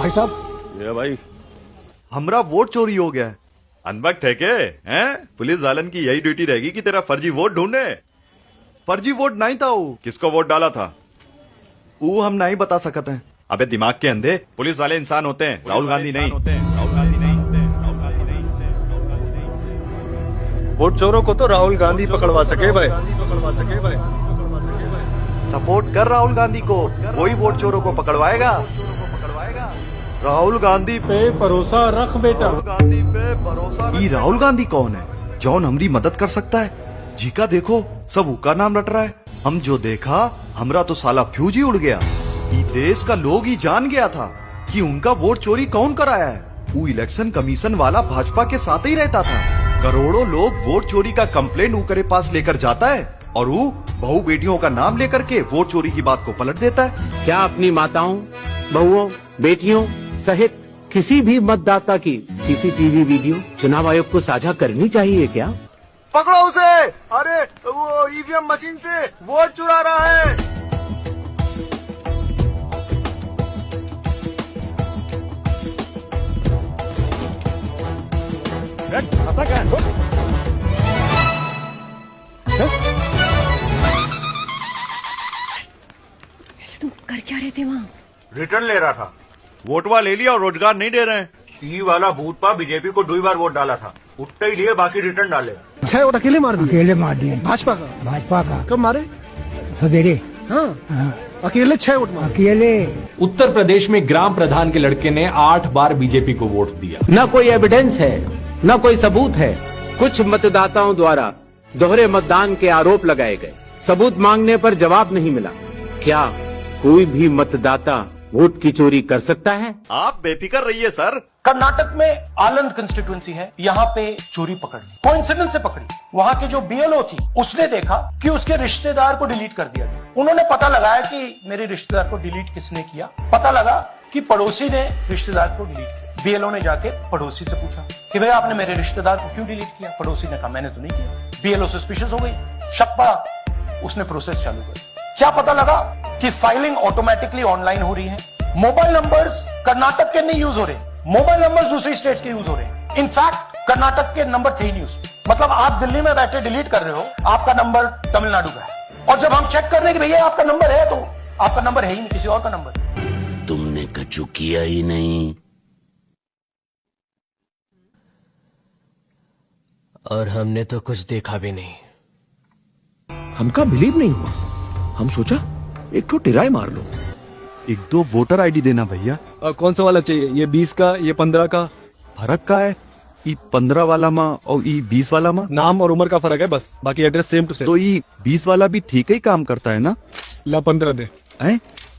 भाई साहब, ये भाई हमरा वोट चोरी हो गया है। अनबख्त है के हैं? पुलिस वालन की यही ड्यूटी रहेगी कि तेरा फर्जी वोट ढूंढे। फर्जी वोट नहीं था वो। किसको वोट डाला था? वो हम नहीं बता सकते हैं। अबे दिमाग के अंधे, पुलिस वाले इंसान होते हैं, राहुल गांधी नहीं होते हैं। राहुल गांधी नहीं होते हैं। राहुल गांधी नहीं होते हैं। राहुल गांधी नहीं होते हैं। वोट चोरों को तो राहुल गांधी पकड़वा सके भाई। सपोर्ट कर राहुल गांधी को, वही वोट चोरों को पकड़वाएगा। राहुल गांधी पे भरोसा रख बेटा। राहुल गांधी पे भरोसा। ये राहुल गांधी कौन है? जौन हमारी मदद कर सकता है? जी का देखो सब उका नाम रट रहा है। हम जो देखा हमरा तो साला फ्यूज ही उड़ गया। ये देश का लोग ही जान गया था कि उनका वोट चोरी कौन कराया है। वो इलेक्शन कमीशन वाला भाजपा के साथ ही रहता था। करोड़ों लोग वोट चोरी का कंप्लेंट ऊकरे पास लेकर जाता है और वो बहू बेटियों का नाम लेकर के वोट चोरी की बात को पलट देता है। क्या अपनी माताओं, बहुओं, बेटियों सहित किसी भी मतदाता की सीसीटीवी वीडियो चुनाव आयोग को साझा करनी चाहिए क्या? पकड़ो उसे। अरे वो ईवीएम मशीन से वोट चुरा रहा है। ऐसे तुम कर क्या रहे थे वहाँ? रिटर्न ले रहा था। वोटवा ले लिया और रोजगार नहीं दे रहे हैं। ई वाला बूथ पर बीजेपी को 2 बार वोट डाला था, उठते ही लिए, बाकी रिटर्न डाले। 6 वोट अकेले मार दिए। अकेले मार दिए। भाजपा का? भाजपा का। कब मारे? सवेरे। हाँ। अकेले 6 वोट मारे। अकेले। उत्तर प्रदेश में ग्राम प्रधान के लड़के ने 8 बार बीजेपी को वोट दिया। न कोई एविडेंस है, न कोई सबूत है। कुछ मतदाताओं द्वारा दोहरे मतदान के आरोप लगाए गए। सबूत मांगने पर जवाब नहीं मिला। क्या कोई भी मतदाता वोट की चोरी कर सकता है? आप बेफिक्र रहिए सर। कर्नाटक में आलंद कंस्टिट्यूएंसी है, यहाँ पे चोरी पकड़ ली, कोइंसिडेंस से पकड़ी। वहाँ के जो बीएलओ थी उसने देखा कि उसके रिश्तेदार को डिलीट कर दिया गया। उन्होंने पता लगाया कि मेरे रिश्तेदार को डिलीट किसने किया। पता लगा कि पड़ोसी ने रिश्तेदार को डिलीट किया। बीएलओ ने जाके पड़ोसी से पूछा कि भैया आपने मेरे रिश्तेदार को क्यों डिलीट किया? पड़ोसी ने कहा मैंने तो नहीं किया। बीएलओ सस्पिशियस हो गई, शक पड़ा, उसने प्रोसेस चालू कर। क्या पता लगा कि फाइलिंग ऑटोमेटिकली ऑनलाइन हो रही है। मोबाइल नंबर्स कर्नाटक के नहीं यूज हो रहे, मोबाइल नंबर्स दूसरी स्टेट्स के यूज हो रहे हैं। इनफैक्ट कर्नाटक के नंबर थे ही नहीं उसमें। मतलब आप दिल्ली में बैठे डिलीट कर रहे हो, आपका नंबर तमिलनाडु का है, और जब हम चेक कर रहे हैं कि भैया आपका नंबर है, तो आपका नंबर है ही नहीं, किसी और का नंबर। तुमने कछु किया ही नहीं और हमने तो कुछ देखा भी नहीं। हमका बिलीव नहीं हुआ। हम सोचा एक तो टिराई मार लो। 1-2 वोटर आईडी देना भैया। कौन सा वाला चाहिए? ये 20 का, ये 15 का? फर्क का है? ई 15 वाला माँ और ई 20 वाला माँ नाम और उम्र का फर्क है बस, बाकी एड्रेस सेम टू सेम। तो ई 20 वाला भी ठीक ही काम करता है ना? ला 15 दे।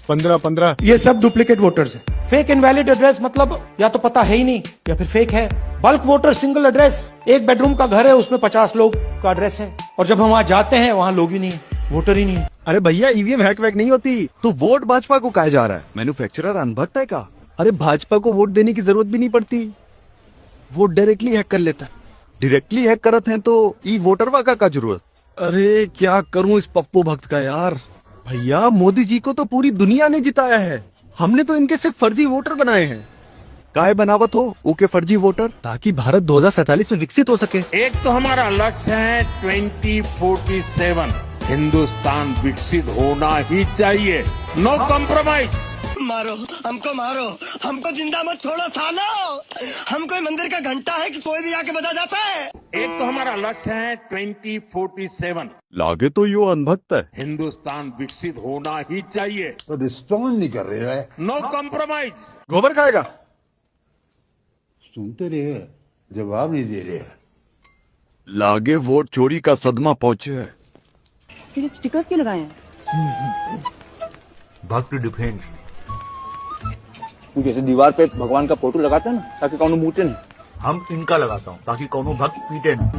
15 ये सब डुप्लीकेट वोटर्स हैं। फेक इनवैलिड एड्रेस मतलब या तो पता है ही नहीं या फिर फेक है। Bulk voter single address, 1 bedroom का घर है, उसमें 50 लोग का एड्रेस है, और जब हम वहाँ जाते हैं वहाँ लोग ही नहीं है, वोटर ही नहीं है। अरे भैया ईवीएम हैक वैक नहीं होती। तो वोट भाजपा को कहा जा रहा है? मैन्युफैक्चरर अनभक्त है का? अरे भाजपा को वोट देने की जरूरत भी नहीं पड़ती, वो डायरेक्टली हैक कर लेता है। डायरेक्टली हैक करत हैं तो ई वोटरवा का जरूरत? अरे क्या करूं इस पप्पू भक्त का यार। भैया मोदी जी को तो पूरी दुनिया ने जिताया है, हमने तो इनके सिर्फ फर्जी वोटर बनाए हैं। काय बनावत हो ओके फर्जी वोटर? ताकि भारत 2047 में विकसित हो सके। एक तो हमारा लक्ष्य है 2047 हिंदुस्तान विकसित होना ही चाहिए। No compromise. मारो हमको जिंदा मत छोड़ो सालो। हम कोई मंदिर का घंटा है कि कोई भी आके बजा जाता है। एक तो हमारा लक्ष्य है 2047 लागे तो यो अनभक्त है। हिंदुस्तान विकसित होना ही चाहिए। तो रिस्पॉन्ड नहीं कर रहे है। No compromise. गोबर खाएगा? सुनते रहे, जवाब नहीं दे रहे। लागे वोट चोरी का सदमा पहुंचे है। फिर स्टिकर्स क्यों लगाए हैं? भक्त डिफेंस। जैसे दीवार पे भगवान का फोटो लगाते हैं ना, ताकि कौन मूटे नहीं। हम इनका लगाता हूँ ताकि कौनो भक्त पीटे ना।